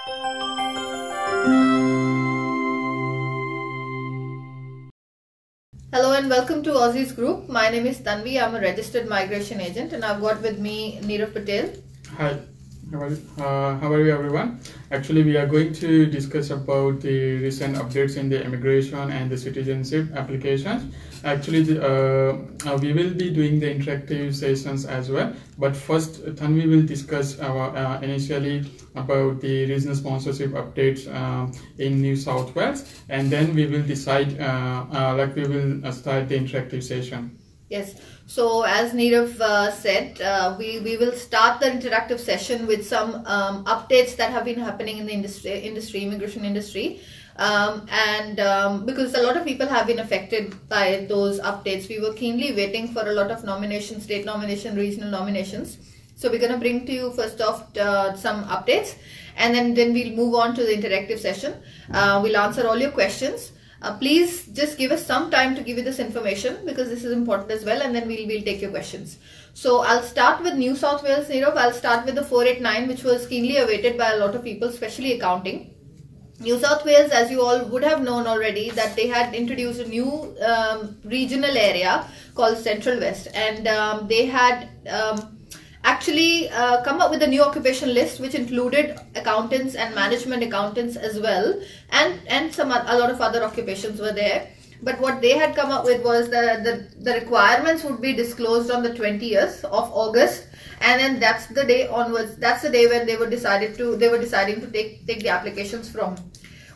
Hello and welcome to Aussizz Group. My name is Tanvi. I'm a registered migration agent and I've got with me Neerav Patel. Hi, how are you everyone? Actually, we are going to discuss about the recent updates in the immigration and the citizenship applications. Actually, we will be doing the interactive sessions as well. But first, Tanvi will discuss initially about the regional sponsorship updates in New South Wales, and then we will decide, we will start the interactive session. Yes. So as Neerav said, we will start the interactive session with some updates that have been happening in the immigration industry. Because a lot of people have been affected by those updates, we were keenly waiting for a lot of nominations, state nomination, regional nominations. So we're going to bring to you first off some updates, and then we'll move on to the interactive session. We'll answer all your questions. Please just give us some time to give you this information because this is important as well, and then we'll take your questions. So I'll start with New South Wales, Neerav. I'll start with the 489, which was keenly awaited by a lot of people, especially accounting. New South Wales, as you all would have known already, that they had introduced a new regional area called Central West, and they had actually come up with a new occupation list which included accountants and management accountants as well, and a lot of other occupations were there. But what they had come up with was the requirements would be disclosed on the 20th of August, and then that's the day onwards, that's the day when they were deciding to take the applications from.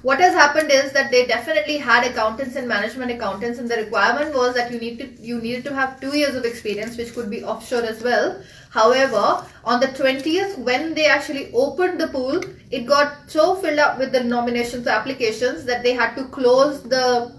What has happened is that they definitely had accountants and management accountants, and the requirement was that you needed to have 2 years of experience, which could be offshore as well. However, on the 20th, when they actually opened the pool, it got so filled up with the nominations applications that they had to close the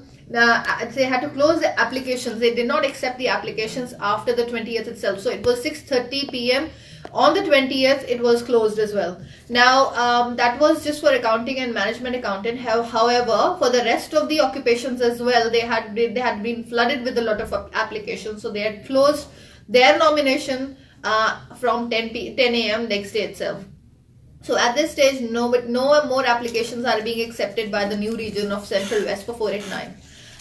applications. They did not accept the applications after the 20th itself. So it was 6:30 p.m. On the 20th, it was closed as well. Now, that was just for accounting and management accountant. However, for the rest of the occupations as well, they had been flooded with a lot of applications. So they had closed their nomination from 10 a.m. next day itself. So at this stage, no more applications are being accepted by the new region of Central West for 489.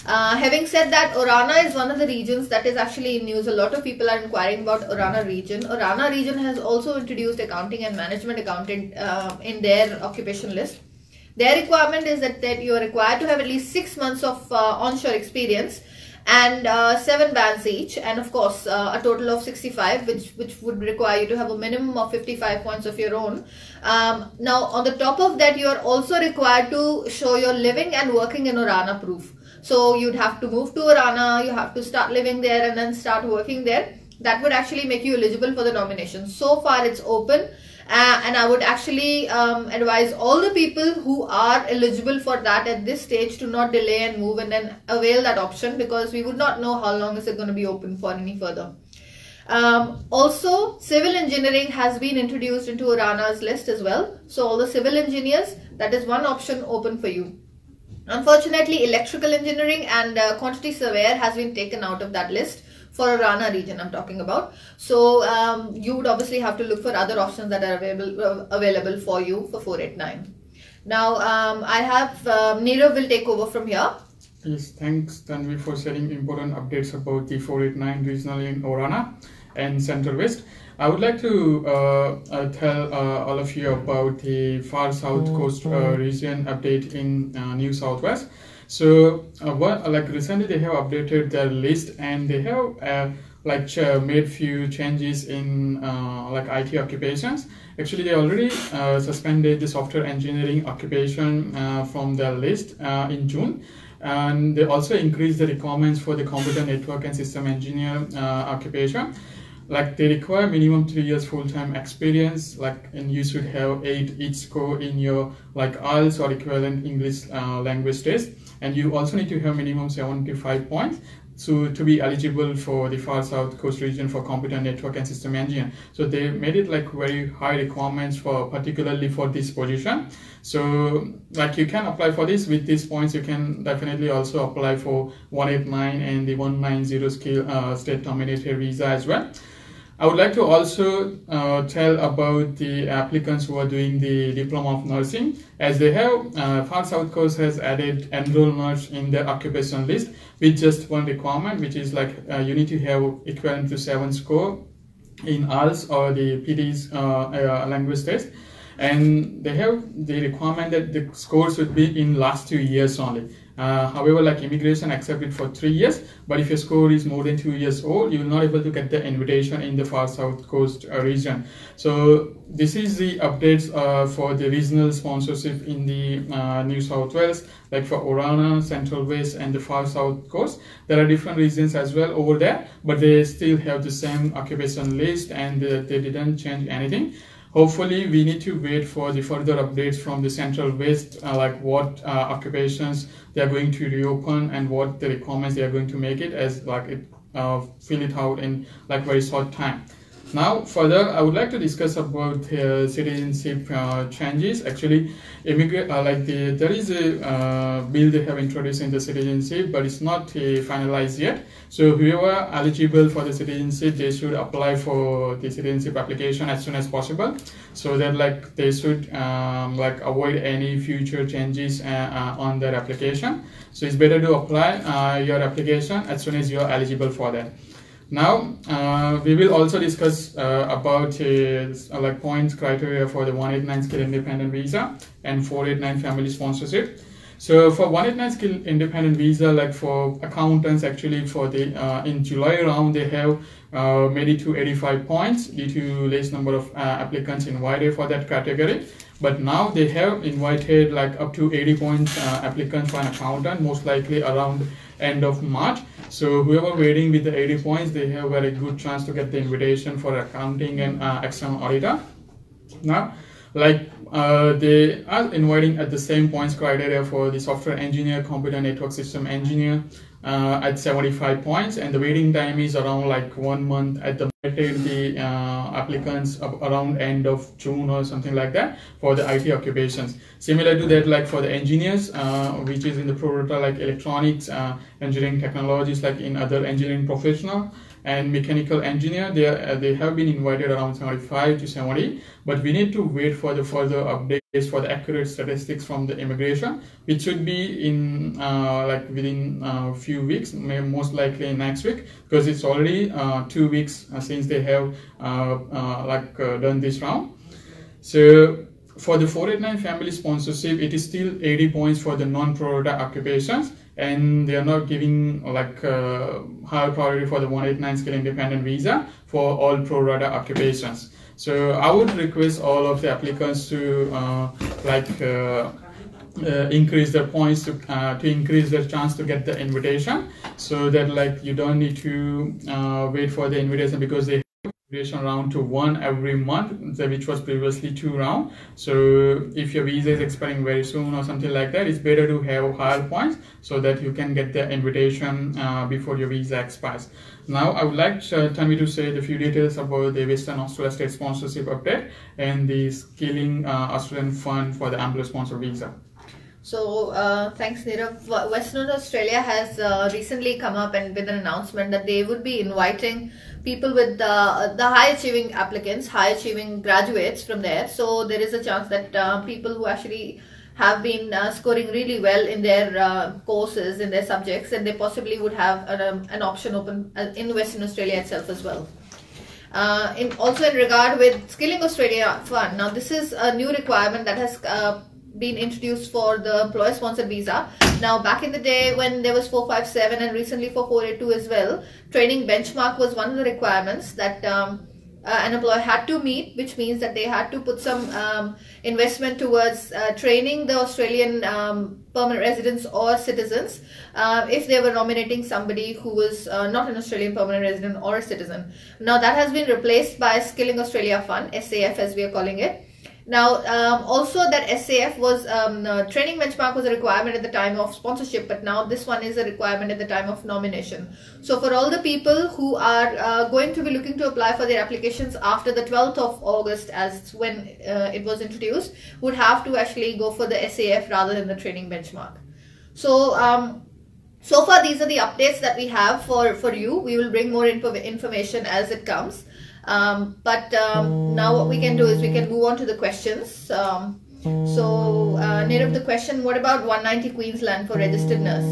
Having said that, Orana is one of the regions that is actually in news. A lot of people are inquiring about Orana region. Orana region has also introduced accounting and management accountant in their occupation list. Their requirement is that you are required to have at least 6 months of onshore experience and 7 bands each, and of course a total of 65, which would require you to have a minimum of 55 points of your own. Now on the top of that, you are also required to show your living and working in Orana proof. So you'd have to move to Orana, you have to start living there and then start working there. That would actually make you eligible for the nomination. So far it's open, and I would actually advise all the people who are eligible for that at this stage to not delay and move and then avail that option, because we would not know how long is it going to be open for any further. Also, civil engineering has been introduced into Orana's list as well. So all the civil engineers, that is one option open for you. Unfortunately, electrical engineering and quantity surveyor has been taken out of that list for Orana region I'm talking about. So you would obviously have to look for other options that are available for you for 489. Now I have Neerav will take over from here. Yes, thanks Tanvi for sharing important updates about the 489 regional in Orana and Central West. I would like to tell all of you about the far south coast region update in New South Wales. So recently they have updated their list, and they have made few changes in IT occupations. Actually, they already suspended the software engineering occupation from their list in June. And they also increased the requirements for the computer network and system engineer occupation. Like they require minimum 3 years full-time experience, and you should have 8 each score in your IELTS or equivalent English language test, and you also need to have minimum 75 points to be eligible for the far south coast region for computer network and system engineer. So they made it very high requirements for particularly for this position. So you can apply for this with these points. You can definitely also apply for 189 and the 190 skill state nominated visa as well. I would like to also tell about the applicants who are doing the Diploma of Nursing, as they have, Far South Coast has added enroll nurse in their occupation list with just one requirement, which is like you need to have equivalent to 7 score in Aussizz or the PT's language test. And they have the requirement that the scores should be in last 2 years only. However, like immigration accept it for 3 years, but if your score is more than 2 years old, you will not able to get the invitation in the Far South Coast region. So this is the updates for the regional sponsorship in the New South Wales, like for Orana, Central West and the Far South Coast. There are different regions as well over there, but they still have the same occupation list and they didn't change anything. Hopefully, we need to wait for the further updates from the Central West, like what occupations they are going to reopen and what the requirements they are going to make it, as like it fill it out in like very short time. Now, further, I would like to discuss about citizenship changes. Actually, there is a bill they have introduced in the citizenship, but it's not finalized yet. So whoever eligible for the citizenship, they should apply for the citizenship application as soon as possible, so that like they should like avoid any future changes on their application. So it's better to apply your application as soon as you are eligible for that. Now we will also discuss about like points criteria for the 189 skill independent visa and 489 family sponsorship. So for 189 skill independent visa, like for accountants, actually for the in July round they have made it to 85 points due to less number of applicants invited for that category. But now they have invited like up to 80 points applicants for an accountant, most likely around end of March. So whoever waiting with the 80 points, they have a very good chance to get the invitation for accounting and external auditor. Now, like they are inviting at the same points criteria for the software engineer, computer network system engineer at 75 points, and the waiting time is around like 1 month at the applicants around end of June or something like that for the IT occupations. Similar to that, like for the engineers, which is in the pro rata like electronics, engineering technologies, like in other engineering professional and mechanical engineer, they have been invited around 75 to 70, but we need to wait for the further updates for the accurate statistics from the immigration, which should be in like within a few weeks, most likely next week, because it's already 2 weeks since they have done this round. So for the 489 family sponsorship, it is still 80 points for the non-pro rata occupations, and they are not giving like higher priority for the 189 skill independent visa for all pro rata occupations. So I would request all of the applicants to increase their points to increase their chance to get the invitation, so that like you don't need to wait for the invitation, because they invitation round to 1 every month, which was previously 2 rounds. So if your visa is expiring very soon or something like that, it's better to have higher points so that you can get the invitation before your visa expires. Now I would like Tanvi to say the few details about the Western Australia State Sponsorship update and the Skilling Australian Fund for the employer sponsor visa. So thanks, Nirav. Western Australia has recently come up and with an announcement that they would be inviting people with the high achieving applicants, high achieving graduates from there. So there is a chance that people who actually have been scoring really well in their courses, in their subjects, and they possibly would have an option open in Western Australia itself as well. Also in regard with Skilling Australia Fund, now this is a new requirement that has been introduced for the employer sponsored visa. Now back in the day when there was 457 and recently for 482 as well, training benchmark was one of the requirements that an employer had to meet, which means that they had to put some investment towards training the Australian permanent residents or citizens if they were nominating somebody who was not an Australian permanent resident or a citizen. Now that has been replaced by Skilling Australia Fund, SAF as we are calling it. Now, also that SAF was, training benchmark was a requirement at the time of sponsorship, but now this one is a requirement at the time of nomination. So for all the people who are going to be looking to apply for their applications after the 12th of August, as when it was introduced, would have to actually go for the SAF rather than the training benchmark. So, so far these are the updates that we have for you. We will bring more information as it comes. Now what we can do is we can move on to the questions. Nirav, the question, what about 190 Queensland for registered nurse,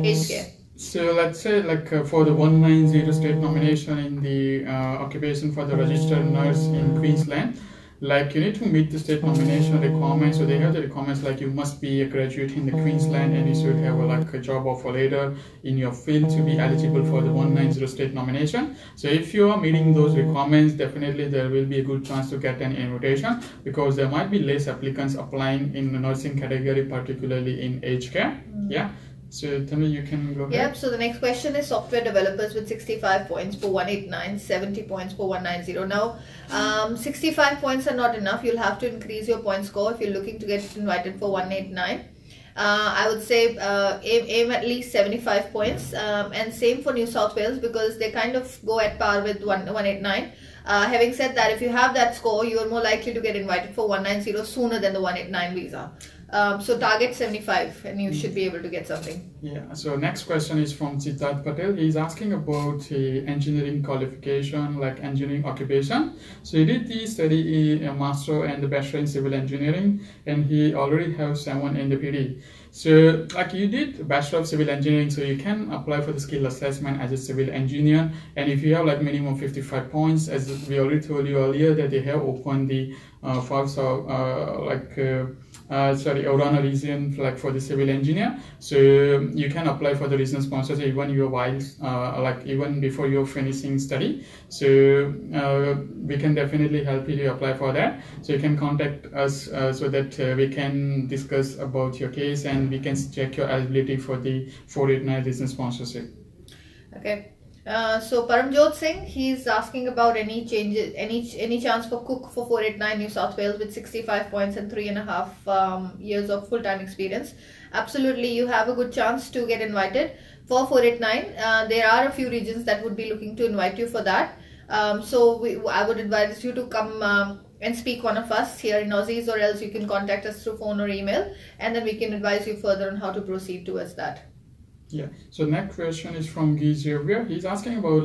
aged care? So let's say for the 190 state nomination in the occupation for the registered nurse in Queensland, you need to meet the state nomination requirements. So they have the requirements you must be a graduate in the Queensland and you should have a job offer later in your field to be eligible for the 190 state nomination. So if you are meeting those requirements, definitely there will be a good chance to get an invitation, because there might be less applicants applying in the nursing category, particularly in aged care. Yeah. So tell me, you can go ahead. Yep, so the next question is software developers with 65 points for 189, 70 points for 190. Now, 65 points are not enough. You'll have to increase your point score if you're looking to get invited for 189. I would say aim at least 75 points, and same for New South Wales, because they kind of go at par with 189. Having said that, if you have that score, you are more likely to get invited for 190 sooner than the 189 visa. So target 75 and you should be able to get something. Yeah, so next question is from Siddharth Patel. He's asking about engineering qualification, engineering occupation. So he did the study a master and the bachelor in civil engineering, and he already has 7 in the PD. So you did Bachelor of Civil Engineering, so you can apply for the skill assessment as a civil engineer. And if you have minimum 55 points, as we already told you earlier, that they have opened the Orana region for the civil engineer. So you can apply for the regional sponsorship even even before you're finishing study. So we can definitely help you to apply for that. So you can contact us so that we can discuss about your case and we can check your eligibility for the 489 regional sponsorship. Okay. So Paramjot Singh, he's asking about any changes, any chance for cook for 489 New South Wales with 65 points and 3.5 years of full-time experience. Absolutely, you have a good chance to get invited for 489. There are a few regions that would be looking to invite you for that. I would advise you to come and speak one of us here in Aussizz, or else you can contact us through phone or email, and then we can advise you further on how to proceed towards that. Yeah, so next question is from Guy Xavier. He's asking about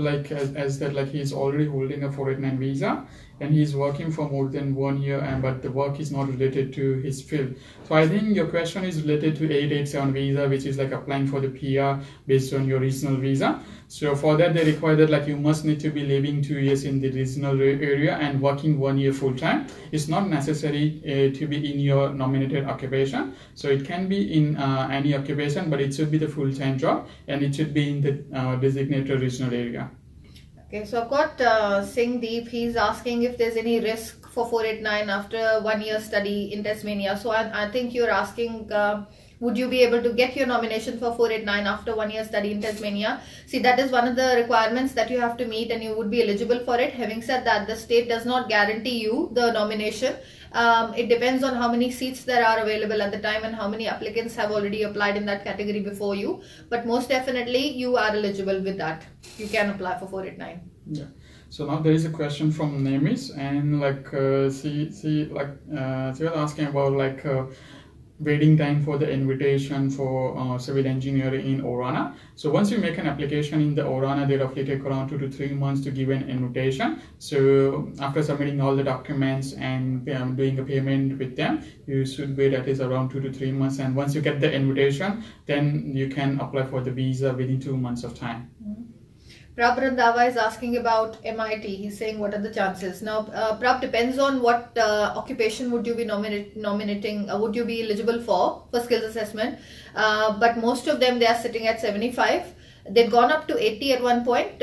he's already holding a 489 visa and he's working for more than 1 year, but the work is not related to his field. So I think your question is related to 887 visa, which is applying for the PR based on your regional visa. So for that they require that you must need to be living 2 years in the regional area and working 1 year full time. It's not necessary to be in your nominated occupation. So it can be in any occupation, but it should be the full time job and it should be in the designated regional area. Okay, so I've got Singh Deep. He's asking if there's any risk for 489 after 1 year study in Tasmania. So I think you're asking, would you be able to get your nomination for 489 after 1 year study in Tasmania? See, that is one of the requirements that you have to meet and you would be eligible for it. Having said that, the state does not guarantee you the nomination. It depends on how many seats there are available at the time and how many applicants have already applied in that category before you. But most definitely you are eligible with that. You can apply for 489. Yeah. So now there is a question from Nemis, and she was asking about waiting time for the invitation for civil engineering in Orana. So once you make an application in the Orana, they roughly take around 2 to 3 months to give an invitation. So after submitting all the documents and doing a payment with them, you should wait at least around 2 to 3 months. And once you get the invitation, then you can apply for the visa within 2 months of time. Prab Randava is asking about MIT. He's saying what are the chances. Now, Prab, depends on what occupation would you be nominating, would you be eligible for skills assessment. But most of them, they are sitting at 75. They'd gone up to 80 at one point.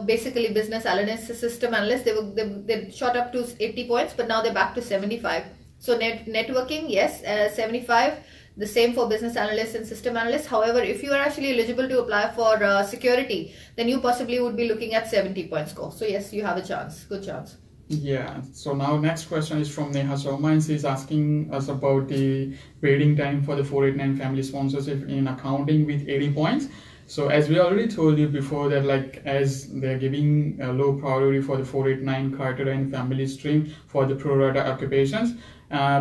Basically business analyst, system analyst, they shot up to 80 points, but now they're back to 75. So networking, yes, 75. The same for business analysts and system analysts. However, if you are actually eligible to apply for security, then you possibly would be looking at 70 point score. So yes, you have a chance, good chance. Yeah, so now next question is from Neha Sharma, and she's asking us about the waiting time for the 489 family sponsorship in accounting with 80 points. So as we already told you before that as they're giving a low priority for the 489 criteria and family stream for the pro rata occupations,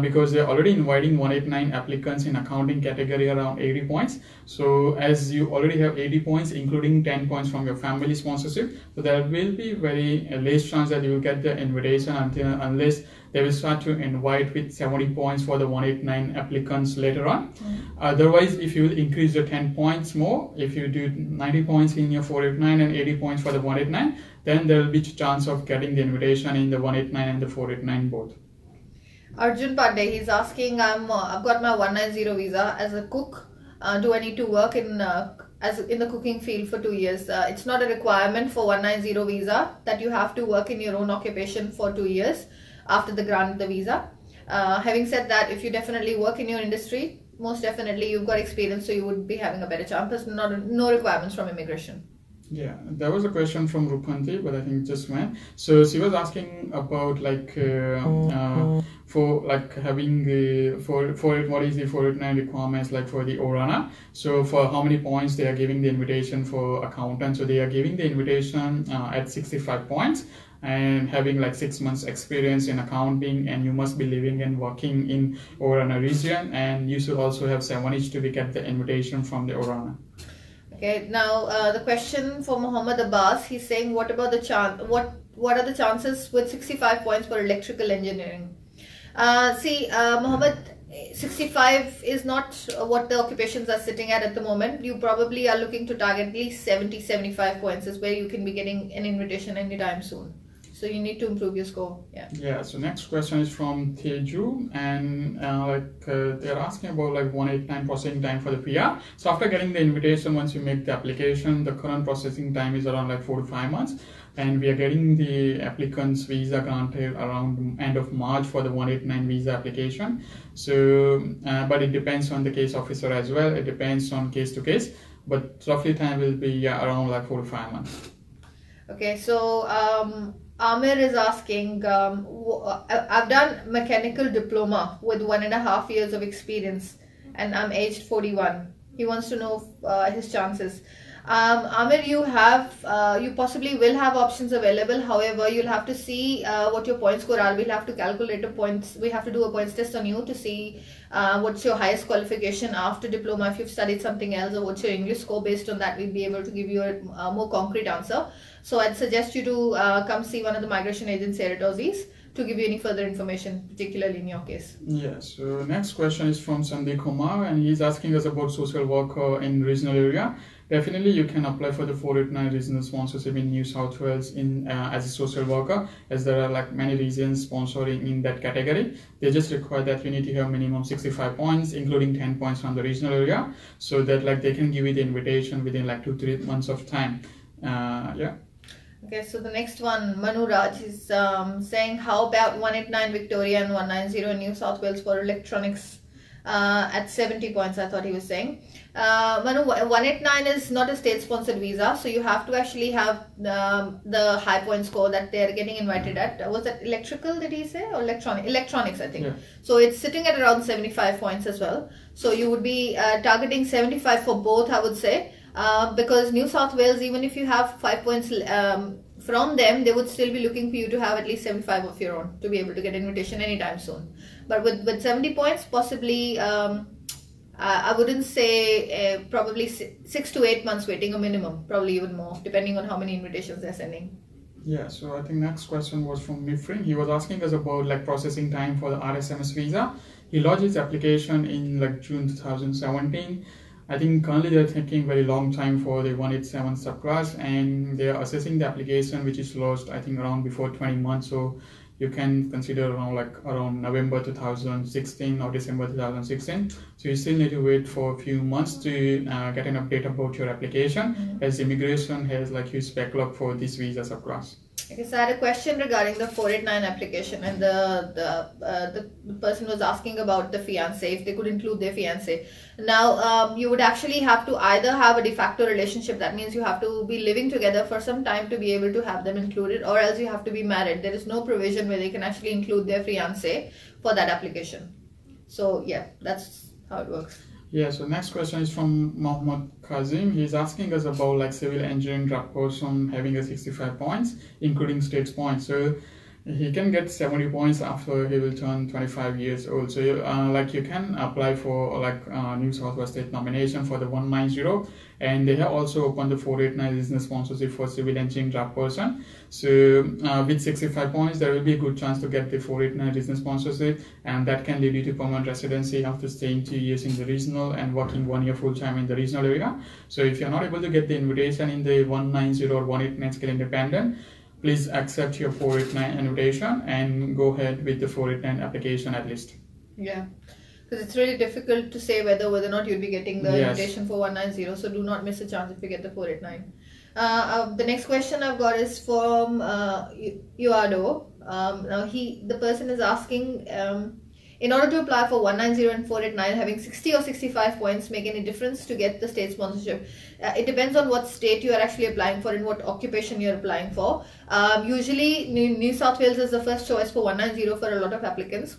because they're already inviting 189 applicants in accounting category around 80 points. So as you already have 80 points, including 10 points from your family sponsorship, so there will be very less chance that you will get the invitation unless they will start to invite with 70 points for the 189 applicants later on. Otherwise, if you will increase the 10 points more, if you do 90 points in your 489 and 80 points for the 189, then there will be chance of getting the invitation in the 189 and the 489 both. Arjun Pandey, he's asking, I've got my 190 visa as a cook. Do I need to work in the cooking field for 2 years? It's not a requirement for 190 visa that you have to work in your own occupation for 2 years after the grant of the visa. Having said that, if you definitely work in your industry, most definitely you've got experience, so you would be having a better chance. There's no requirements from immigration. Yeah, there was a question from Rupanti, but I think it just went. So she was asking about like for like having the what is the 489 requirements like for the ORANA. So for how many points they are giving the invitation for accountant. So they are giving the invitation at 65 points and having like 6 months experience in accounting, and you must be living and working in ORANA region, and you should also have 7 each to get the invitation from the ORANA. Okay, now the question for Muhammad Abbas, he's saying, what about the chance? What are the chances with 65 points for electrical engineering? Muhammad, 65 is not what the occupations are sitting at the moment. You probably are looking to target at least 70-75 points is where you can be getting an invitation anytime soon. So you need to improve your score. Yeah. So next question is from Teju, and they're asking about like 189 processing time for the PR. So after getting the invitation, once you make the application, the current processing time is around like 4 to 5 months, and we are getting the applicant's visa granted around end of March for the 189 visa application. So, but it depends on the case officer as well. It depends on case to case, but roughly time will be around like 4 to 5 months. Okay, so Amir is asking, I've done mechanical diploma with 1.5 years of experience and I'm aged 41. He wants to know his chances. Amir, you possibly will have options available. However, you'll have to see what your point score are. We'll have to calculate the points. We have to do a points test on you to see what's your highest qualification after diploma, if you've studied something else, or what's your English score. Based on that, we'll be able to give you a more concrete answer. So I'd suggest you to come see one of the migration agents here at Aussizz to give you any further information, particularly in your case. Yes. So next question is from Sandeep Kumar, and he's asking us about social worker in regional area. Definitely, you can apply for the 489 regional sponsorship in New South Wales as a social worker, as there are like many regions sponsoring in that category. They just require that you need to have minimum 65 points, including 10 points from the regional area, so that like they can give you the invitation within like 2-3 months of time. Okay, so the next one, Manu Raj is saying, how about 189 Victoria and 190 in New South Wales for electronics at 70 points, I thought he was saying. Manu, 189 is not a state-sponsored visa, so you have to actually have the high point score that they're getting invited at. Was that electrical, did he say, or electronics, I think. Yeah. So it's sitting at around 75 points as well. So you would be targeting 75 for both, I would say. Because New South Wales, even if you have 5 points from them, they would still be looking for you to have at least 75 of your own to be able to get invitation anytime soon. But with 70 points, possibly, I wouldn't say probably 6 to 8 months waiting a minimum, probably even more, depending on how many invitations they're sending. Yeah, so I think next question was from Mifrin. He was asking us about like processing time for the RSMS visa. He lodged his application in like June 2017. I think currently they're taking very long time for the 187 subclass, and they're assessing the application which is lodged I think around before 20 months. So you can consider around November 2016 or December 2016. So you still need to wait for a few months to get an update about your application, as immigration has like huge backlog for this visa subclass. Okay, so I had a question regarding the 489 application, and the person was asking about the fiancé, if they could include their fiancé. Now, you would actually have to either have a de facto relationship, that means you have to be living together for some time to be able to have them included, or else you have to be married. There is no provision where they can actually include their fiancé for that application. So yeah, that's how it works. Yeah, so next question is from Mohammed Kazim. He's asking us about like civil engineering draft person having a 65 points, including states points. So He can get 70 points after he will turn 25 years old. So like you can apply for like New South Wales State nomination for the 190, and they have also opened the 489 business sponsorship for civil engineering draft person. So with 65 points, there will be a good chance to get the 489 business sponsorship, and that can lead you to permanent residency after staying 2 years in the regional and working 1 year full time in the regional area. So if you're not able to get the invitation in the 190 or 189 skill independent, please accept your 489 invitation and go ahead with the 489 application at least. Yeah, because it's really difficult to say whether or not you'll be getting the invitation for 190. So do not miss a chance if you get the 489. The next question I've got is from Eduardo. Now the person is asking, in order to apply for 190 and 489, having 60 or 65 points make any difference to get the state sponsorship? It depends on what state you are actually applying for and what occupation you're applying for. Usually New South Wales is the first choice for 190 for a lot of applicants.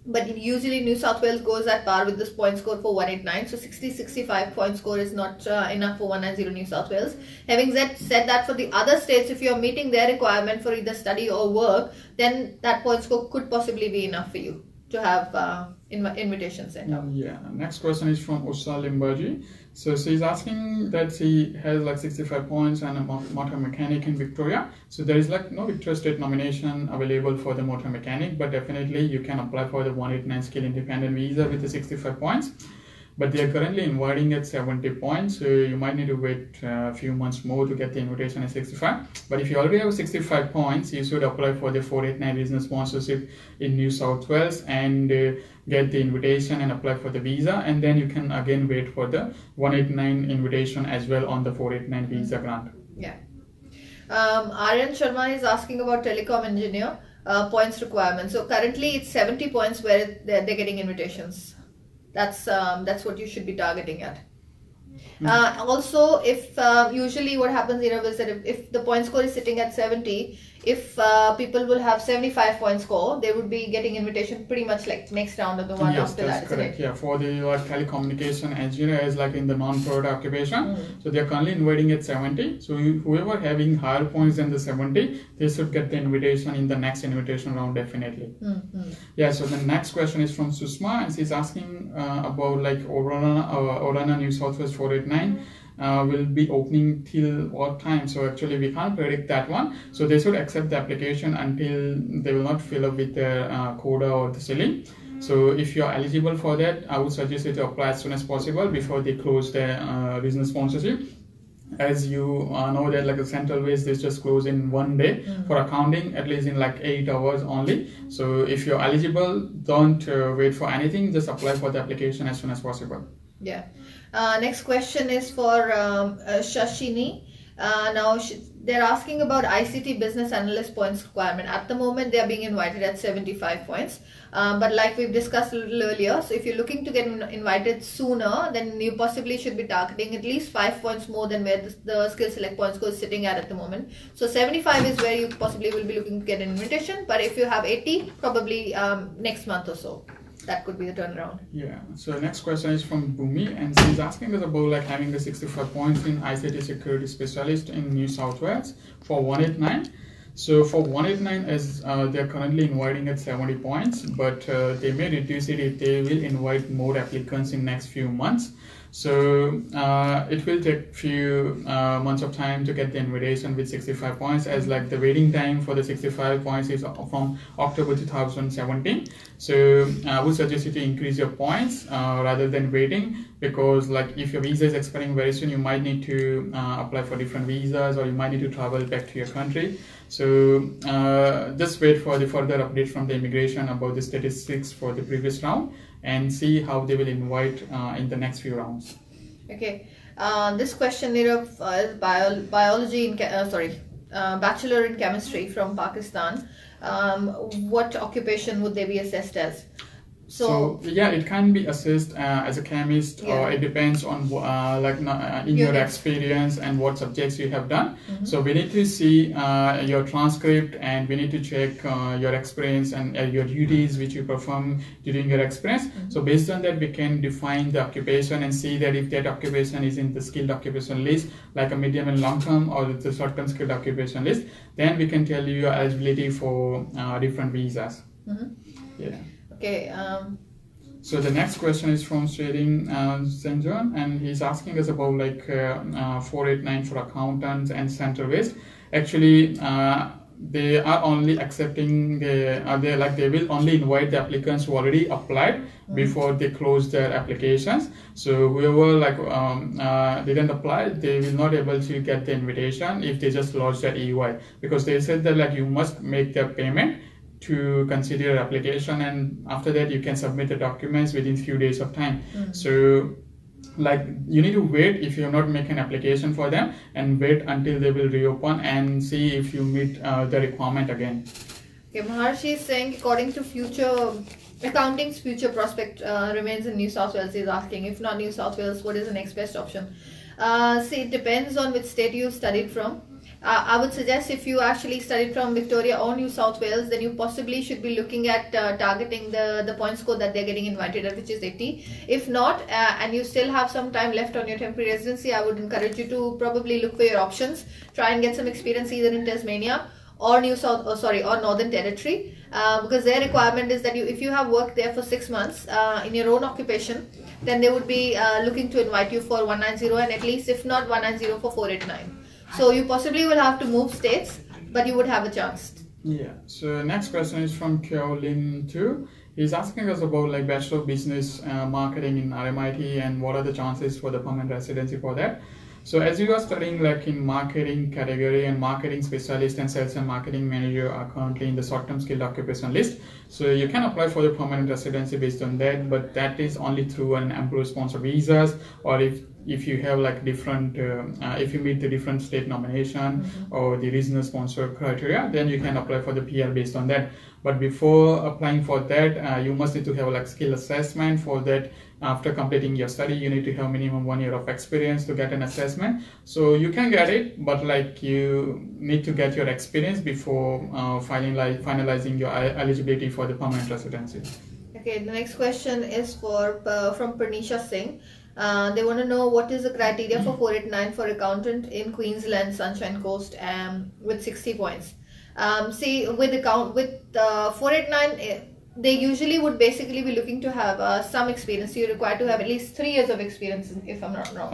But usually New South Wales goes at par with this point score for 189. So 60-65 point score is not enough for 190 New South Wales. Having said that, for the other states, if you're meeting their requirement for either study or work, then that point score could possibly be enough for you to have invitation sent out. Yeah. Next question is from Usha Limbaji. So she's asking that she has like 65 points and a motor mechanic in Victoria. So there is like no Victoria State nomination available for the motor mechanic, but definitely you can apply for the 189 skill independent visa with the 65 points. But they are currently inviting at 70 points, so you might need to wait a few months more to get the invitation at 65. But if you already have 65 points, you should apply for the 489 business sponsorship in New South Wales and get the invitation and apply for the visa, and then you can again wait for the 189 invitation as well on the 489 visa grant. Yeah. Aryan Sharma is asking about telecom engineer points requirement. So currently it's 70 points where they're getting invitations. That's what you should be targeting at. Also, if usually what happens here is that if the point score is sitting at 70, if people will have 75 point score, they would be getting invitation pretty much like next round of the one after that. Yes, that's correct. Yeah, for the telecommunication engineer is like in the non-product occupation. So they are currently inviting at 70. So whoever having higher points than the 70, they should get the invitation in the next invitation round definitely. Yeah. So the next question is from Susma, and she's asking about like Orana New South Wales 489. Will be opening till what time? So actually we can't predict that one. So they should accept the application until they will not fill up with their quota or the ceiling. So if you are eligible for that, I would suggest you to apply as soon as possible before they close their business sponsorship. As you know that like the Central West, they just close in 1 day for accounting, at least in like 8 hours only. So if you're eligible, don't wait for anything, just apply for the application as soon as possible. Yeah. Next question is for Shashini. Now they're asking about ICT business analyst points requirement. At the moment they are being invited at 75 points, but like we've discussed a little earlier, so if you're looking to get invited sooner, then you possibly should be targeting at least 5 points more than where the skill select point score is sitting at the moment. So 75 is where you possibly will be looking to get an invitation, but if you have 80, probably next month or so. That could be the turnaround. Yeah. So next question is from Bhumi, and she's asking us about like having the 65 points in ICT security specialist in New South Wales for 189. So for 189, as they're currently inviting at 70 points, but they may reduce it if they will invite more applicants in next few months. So it will take few months of time to get the invitation with 65 points, as like the waiting time for the 65 points is from October 2017. So I would suggest you to increase your points rather than waiting, because like if your visa is expiring very soon, you might need to apply for different visas, or you might need to travel back to your country. So just wait for the further update from the immigration about the statistics for the previous round, and see how they will invite in the next few rounds. Okay. This question is biology in bachelor in chemistry from Pakistan. What occupation would they be assessed as? So yeah, it can be assessed as a chemist, or it depends on in your experience and what subjects you have done. So we need to see your transcript, and we need to check your experience and your duties which you perform during your experience. So based on that, we can define the occupation and see that if that occupation is in the skilled occupation list, like a medium and long term, or the short term skilled occupation list, then we can tell you your eligibility for different visas. Yeah. Okay. So the next question is from Shading St. John, and he's asking us about 489 for accountants and Central West. Actually, they are only accepting they will only invite the applicants who already applied before they close their applications. So whoever didn't apply, they will not able to get the invitation if they just lodge their EY, because they said that you must make their payment to consider your application, and after that you can submit the documents within few days of time. So you need to wait if you have not made an application for them, and wait until they will reopen and see if you meet the requirement again. Okay, Maharshi is saying according to future accounting's future prospect remains in New South Wales. Is asking, if not New South Wales, what is the next best option? See, it depends on which state you studied from. I would suggest if you actually studied from Victoria or New South Wales, then you possibly should be looking at targeting the point score that they're getting invited at, which is 80. If not, and you still have some time left on your temporary residency, I would encourage you to probably look for your options. Try and get some experience either in Tasmania or or Northern Territory, because their requirement is that if you have worked there for 6 months in your own occupation, then they would be looking to invite you for 190, and at least if not 190 for 489. So you possibly will have to move states, but you would have a chance. Yeah. So next question is from Kyolin too. He's asking us about Bachelor of Business Marketing in RMIT, and what are the chances for the permanent residency for that. So as you are studying in marketing category, and marketing specialist and sales and marketing manager are currently in the short-term skilled occupation list, so you can apply for the permanent residency based on that, but that is only through an employer-sponsored visas, or if you have different if you meet the different state nomination or the regional sponsor criteria, then you can apply for the PR based on that. But before applying for that, you must need to have skill assessment for that. After completing your study, you need to have minimum 1 year of experience to get an assessment. So you can get it, but you need to get your experience before finalizing your eligibility for the permanent residency. Okay, the next question is from Pernisha Singh. They want to know what is the criteria for 489 for accountant in Queensland Sunshine Coast with 60 points. See, with 489, they usually would basically be looking to have some experience. So you require to have at least 3 years of experience, if I'm not wrong.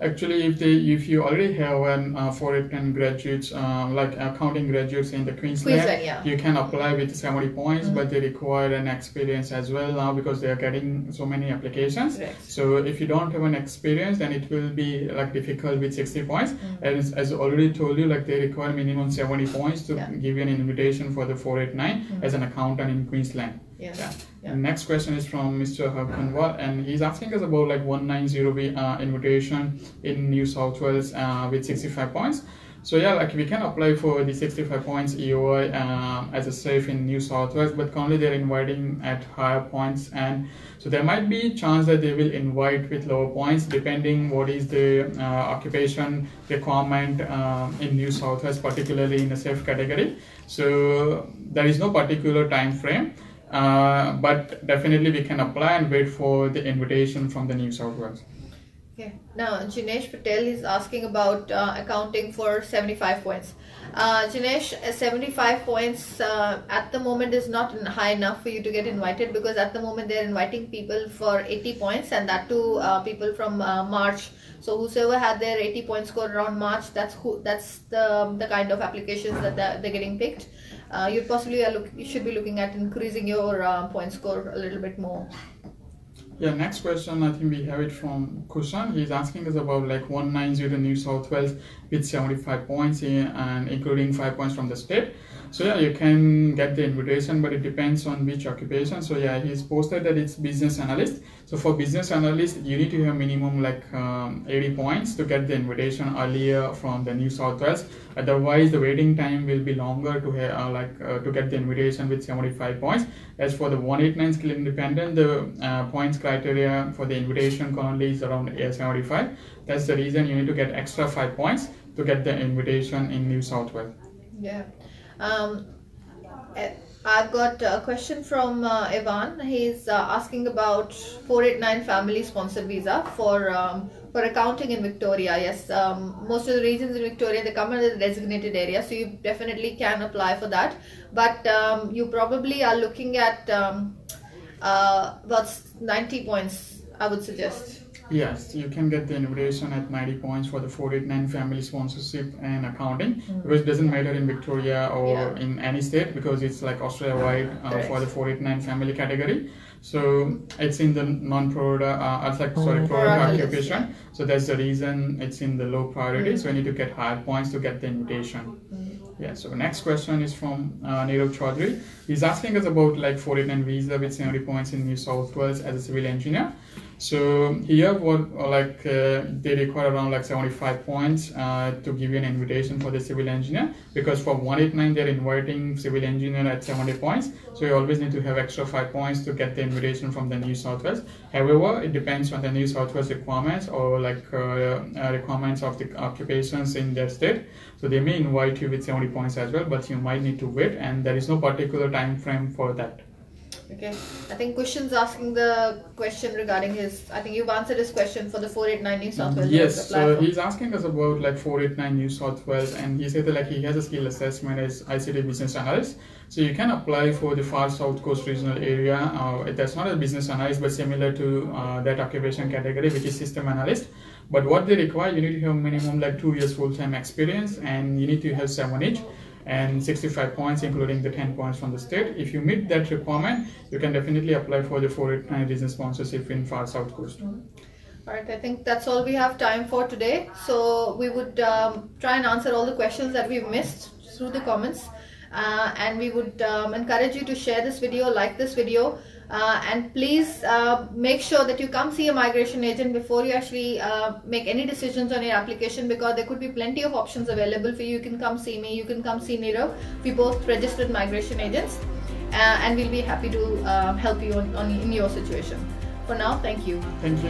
Actually, if you already have an 489 graduates, accounting graduates in the Queensland, you can apply with 70 points, but they require an experience as well now, because they are getting so many applications. Correct. So if you don't have an experience, then it will be difficult with 60 points. And as I already told you, they require minimum 70 points to give you an invitation for the 489 as an accountant in Queensland. Yes. Yeah. Next question is from Mr. Harkanwal, and he's asking us about 190 invitation in New South Wales with 65 points. So yeah, we can apply for the 65 points EOI as a safe in New South Wales, but currently they're inviting at higher points, and so there might be chance that they will invite with lower points depending what is the occupation requirement in New South Wales, particularly in the safe category. So there is no particular time frame. But definitely we can apply and wait for the invitation from the New South Wales. Okay. Now, Jinesh Patel is asking about accounting for 75 points. Jinesh, 75 points at the moment is not high enough for you to get invited, because at the moment they're inviting people for 80 points, and that too people from March. So whosoever had their 80 point score around March, that's the kind of applications that they're getting picked. You possibly you should be looking at increasing your point score a little bit more. Yeah, next question, I think we have it from Kushan. He's asking us about 190 New South Wales with 75 points and including 5 points from the state. So yeah, you can get the invitation, but it depends on which occupation. So yeah, he's posted that it's business analyst. So for business analyst, you need to have minimum like 80 points to get the invitation earlier from the New South Wales. Otherwise, the waiting time will be longer to have to get the invitation with 75 points. As for the 189 skill independent, the points criteria for the invitation currently is around 75. That's the reason you need to get extra 5 points to get the invitation in New South Wales. Yeah. I've got a question from Evan. He's asking about 489 family sponsored visa for accounting in Victoria. Yes, most of the regions in Victoria, they come under the designated area, so you definitely can apply for that. But you probably are looking at about 90 points, I would suggest. Yes, you can get the invitation at 90 points for the 489 family sponsorship and accounting, because it doesn't matter in Victoria or in any state, because it's like Australia-wide for the 489 family category. So it's in the priority occupation. So that's the reason it's in the low priority. So you need to get higher points to get the invitation. Yeah, so next question is from Nirav Chaudhary. He's asking us about like 489 visa with 70 points in New South Wales as a civil engineer. So here they require around like 75 points to give you an invitation for the civil engineer, because for 189 they're inviting civil engineer at 70 points. So you always need to have extra 5 points to get the invitation from the New South Wales. However, it depends on the New South Wales requirements or requirements of the occupations in their state. So they may invite you with 70 points as well, but you might need to wait, and there is no particular time frame for that. Okay, I think Kushan's asking the question regarding I think you've answered his question for the 489 New South Wales. Yes, so he's asking us about like 489 New South Wales, and he said that like he has a skill assessment as ICT business analyst. So you can apply for the far south coast regional area. That's not a business analyst, but similar to that occupation category, which is system analyst. But what they require, you need to have minimum like 2 years full-time experience, and you need to have 7 each. And 65 points, including the 10 points from the state. If you meet that requirement, you can definitely apply for the 489 region sponsorship in far south coast. Alright, I think that's all we have time for today. So we would try and answer all the questions that we've missed through the comments. And we would encourage you to share this video, like this video, and please make sure that you come see a migration agent before you actually make any decisions on your application, because there could be plenty of options available for you. You can come see me, you can come see Nirav. We both registered migration agents, and we'll be happy to help you in your situation. For now, thank you. Thank you.